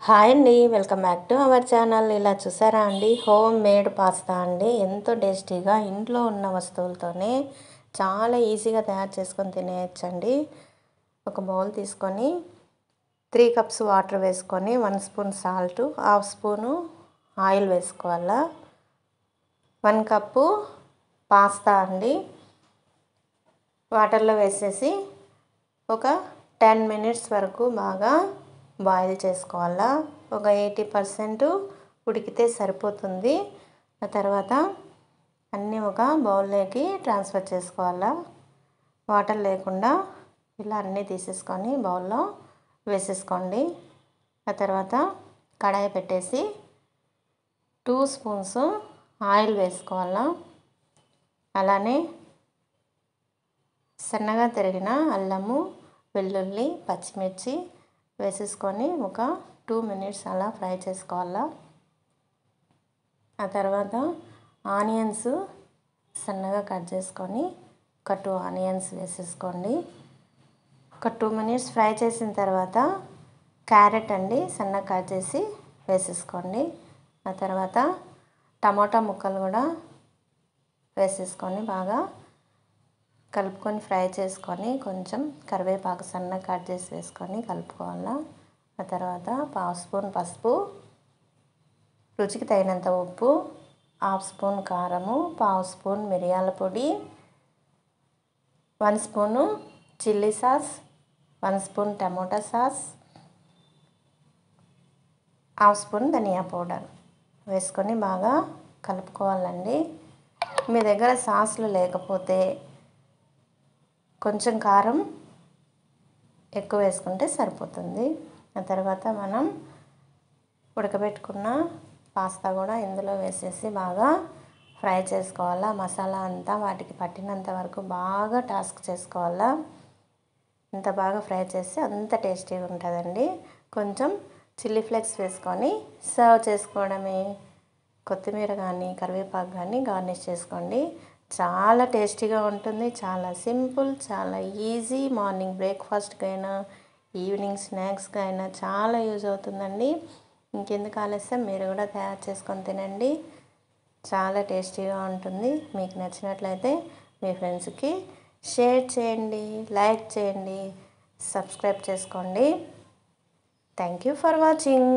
Hi అండి, welcome back to our channel. ఇలా చూసారా అండి, హోమ్ మేడ్ పాస్తా అండి. ఎంతో టేస్టీగా ఇంట్లో ఉన్న వస్తువులతోనే చాలా ఈజీగా తయారు చేసుకొని తినేయచ్చండి. ఒక బౌల్ తీసుకొని 3 కప్స్ వాటర్ వేసుకొని 1 spoon salt, half spoon oil వేసుకోవాలా. 1 కప్పు పాస్తా అండి వాటర్లో వేసేసి ఒక 10 మినిట్స్ వరకు బాగా బాయిల్ చేసుకోవాలా. ఒక 80% ఉడికితే సరిపోతుంది. ఆ తర్వాత అన్నీ ఒక బౌల్లోకి ట్రాన్స్ఫర్ చేసుకోవాలా. వాటర్ లేకుండా ఇలా అన్నీ తీసేసుకొని బౌల్లో వేసేసుకోండి. ఆ తర్వాత కడాయి పెట్టేసి 2 స్పూన్స్ ఆయిల్ వేసుకోవాలా. అలానే సన్నగా తరిగిన అల్లము, వెల్లుల్లి, పచ్చిమిర్చి వేసేసుకొని ఒక 2 మినిట్స్ అలా ఫ్రై చేసుకోవాలా. ఆ తర్వాత ఆనియన్స్ సన్నగా కట్ చేసుకొని ఒక 2 ఆనియన్స్ వేసేసుకోండి. ఒక 2 మినిట్స్ ఫ్రై చేసిన తర్వాత క్యారెట్ అండి సన్నగా కట్ చేసి వేసేసుకోండి. ఆ తర్వాత టమాటా ముక్కలు కూడా వేసేసుకొని బాగా కలుపుకొని ఫ్రై చేసుకొని కొంచెం కరివేపాకు సన్నగా కట్ చేసి వేసుకొని కలుపుకోవాలా. ఆ తర్వాత 1/2 స్పూన్ పసుపు, రుచికి తగినంత ఉప్పు, 1/2 స్పూన్ కారము, 1/2 స్పూన్ మిరియాల పొడి, 1 spoon chilli sauce, 1 spoon tomato sauce, 1/2 spoon ధనియా పౌడర్ వేసుకొని బాగా కలుపుకోవాలండి. మీ దగ్గర సాస్లు లేకపోతే కొంచెం కారం ఎక్కువ వేసుకుంటే సరిపోతుంది. ఆ తర్వాత మనం ఉడకబెట్టుకున్న పాస్తా కూడా ఇందులో వేసేసి బాగా ఫ్రై చేసుకోవాలా. మసాలా అంతా వాటికి పట్టినంత వరకు బాగా టాస్క్ చేసుకోవాలా. ఎంత బాగా ఫ్రై చేస్తే అంత టేస్టీగా ఉంటుందండి. కొంచెం చిల్లీ ఫ్లేక్స్ వేసుకొని సర్వ్ చేసుకోవడమే. కొత్తిమీర కానీ కరివేపాకు కానీ గార్నిష్ చేసుకోండి. చాలా టేస్టీగా ఉంటుంది. చాలా సింపుల్, చాలా ఈజీ. మార్నింగ్ బ్రేక్ఫాస్ట్కి అయినా ఈవినింగ్ స్నాక్స్కి అయినా చాలా యూజ్ అవుతుందండి. ఇంకెందుకు ఆలస్యం, మీరు కూడా తయారు చేసుకొని తినండి. చాలా టేస్టీగా ఉంటుంది. మీకు నచ్చినట్లయితే మీ ఫ్రెండ్స్కి షేర్ చేయండి, లైక్ చేయండి, సబ్స్క్రైబ్ చేసుకోండి. Thank you for watching.